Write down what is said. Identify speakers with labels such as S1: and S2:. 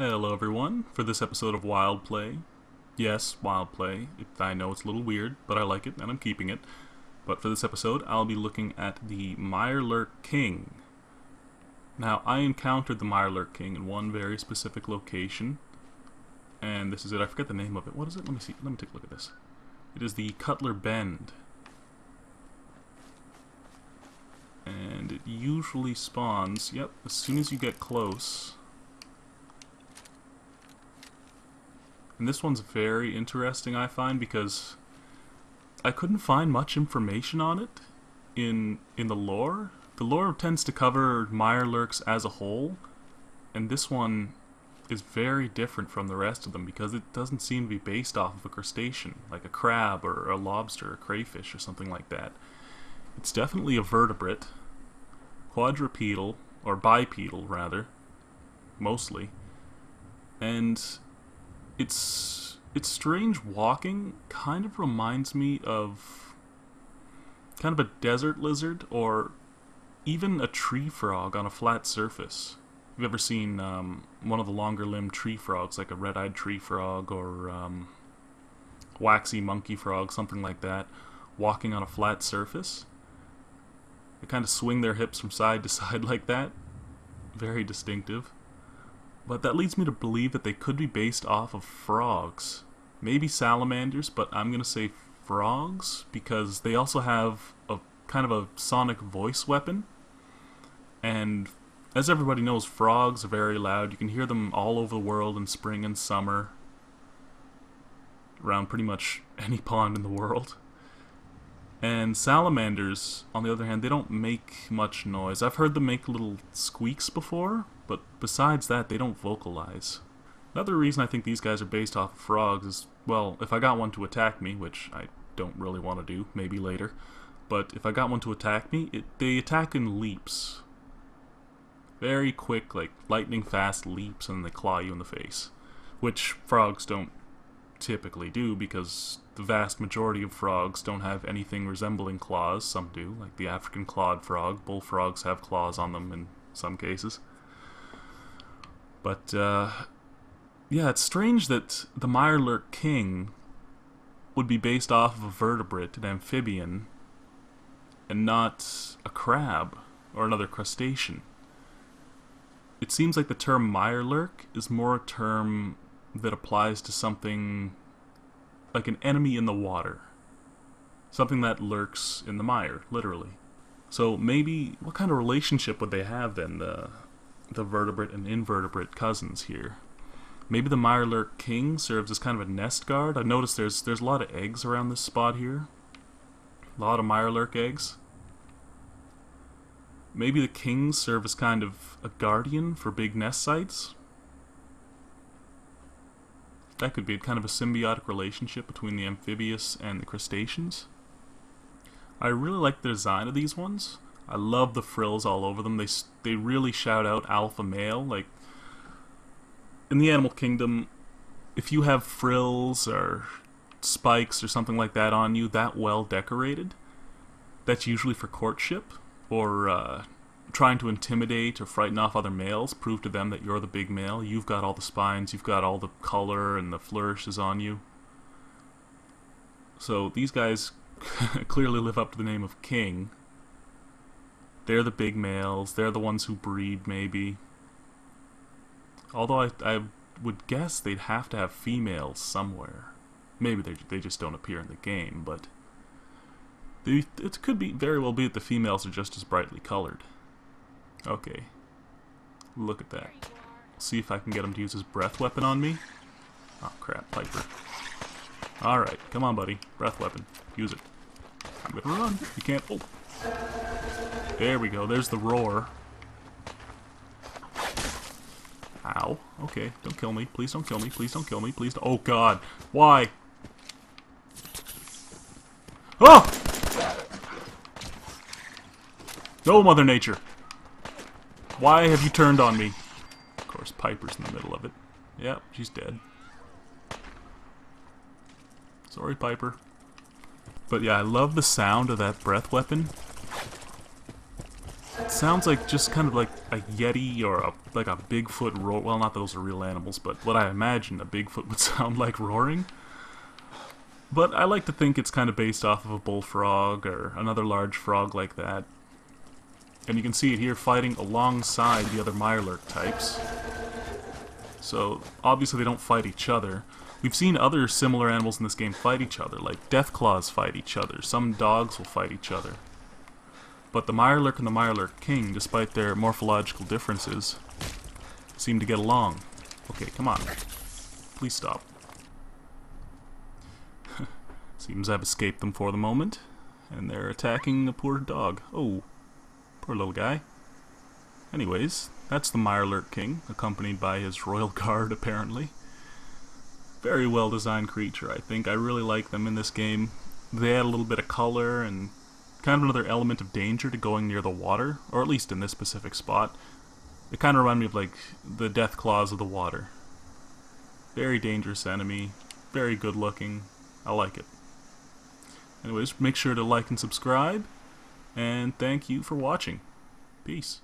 S1: Hello everyone, for this episode of Wild Play. Yes, Wild Play. I know it's a little weird, but I like it and I'm keeping it. But for this episode, I'll be looking at the Mirelurk King. Now, I encountered the Mirelurk King in one very specific location. And this is it. I forget the name of it. What is it? Let me see. Let me take a look at this. It is the Cutler Bend. And it usually spawns, yep, as soon as you get close. And this one's very interesting, I find, because I couldn't find much information on it in the lore. The lore tends to cover Mirelurks as a whole, and this one is very different from the rest of them because it doesn't seem to be based off of a crustacean, like a crab or a lobster or crayfish or something like that. It's definitely a vertebrate, quadrupedal, or bipedal rather, mostly, and its strange walking kind of reminds me of kind of a desert lizard or even a tree frog on a flat surface. You've ever seen one of the longer limbed tree frogs, like a red-eyed tree frog or waxy monkey frog, something like that, walking on a flat surface? They kind of swing their hips from side to side like that. Very distinctive. But that leads me to believe that they could be based off of frogs. Maybe salamanders, but I'm going to say frogs, because they also have a kind of a sonic voice weapon. And as everybody knows, frogs are very loud. You can hear them all over the world in spring and summer, around pretty much any pond in the world. And salamanders, on the other hand, they don't make much noise. I've heard them make little squeaks before, but besides that, they don't vocalize. Another reason I think these guys are based off of frogs is, well, if I got one to attack me, which I don't really want to do, maybe later, but if I got one to attack me, they attack in leaps. Very quick, like lightning fast leaps, and they claw you in the face. Which frogs don't typically do, because the vast majority of frogs don't have anything resembling claws. Some do, like the African clawed frog. Bullfrogs have claws on them in some cases. But, yeah, it's strange that the Mirelurk King would be based off of a vertebrate, an amphibian, and not a crab or another crustacean. It seems like the term Mirelurk is more a term that applies to something like an enemy in the water. Something that lurks in the mire, literally. So maybe, what kind of relationship would they have then, the vertebrate and invertebrate cousins here? Maybe the Mirelurk King serves as kind of a nest guard. I've noticed there's a lot of eggs around this spot here. A lot of Mirelurk eggs. Maybe the kings serve as kind of a guardian for big nest sites. That could be kind of a symbiotic relationship between the amphibious and the crustaceans. I really like the design of these ones. I love the frills all over them. They really shout out alpha male. Like, in the animal kingdom, if you have frills or spikes or something like that on you, that well decorated, that's usually for courtship or trying to intimidate or frighten off other males, prove to them that you're the big male. You've got all the spines, you've got all the color and the flourishes on you. So these guys clearly live up to the name of king. They're the big males, they're the ones who breed, maybe. Although I would guess they'd have to have females somewhere. Maybe they just don't appear in the game, but it could very well be that the females are just as brightly colored. Okay. Look at that. See if I can get him to use his breath weapon on me. Oh crap, Piper. Alright, come on buddy. Breath weapon. Use it. I'm gonna run. You can't... Oh. There we go. There's the roar. Ow. Okay, don't kill me. Please don't kill me. Please don't kill me. Please don't... Oh god. Why? Oh! No, Mother Nature. Why have you turned on me? Of course, Piper's in the middle of it. Yep, she's dead. Sorry, Piper. But yeah, I love the sound of that breath weapon. It sounds like just kind of like a Yeti or like a Bigfoot roar. Well, not that those are real animals, but what I imagine a Bigfoot would sound like roaring. But I like to think it's kind of based off of a bullfrog or another large frog like that. And you can see it here fighting alongside the other Mirelurk types. So, obviously they don't fight each other. We've seen other similar animals in this game fight each other, like Deathclaws fight each other, some dogs will fight each other. But the Mirelurk and the Mirelurk King, despite their morphological differences, seem to get along. Okay, come on. Please stop. Seems I've escaped them for the moment, and they're attacking the poor dog. Oh, poor little guy. Anyways, that's the Mirelurk King, accompanied by his royal guard, apparently. Very well designed creature, I think. I really like them in this game. They add a little bit of color and kind of another element of danger to going near the water, or at least in this specific spot. They kind of remind me of like the Deathclaws of the water. Very dangerous enemy, very good looking. I like it. Anyways, make sure to like and subscribe, and thank you for watching. Peace.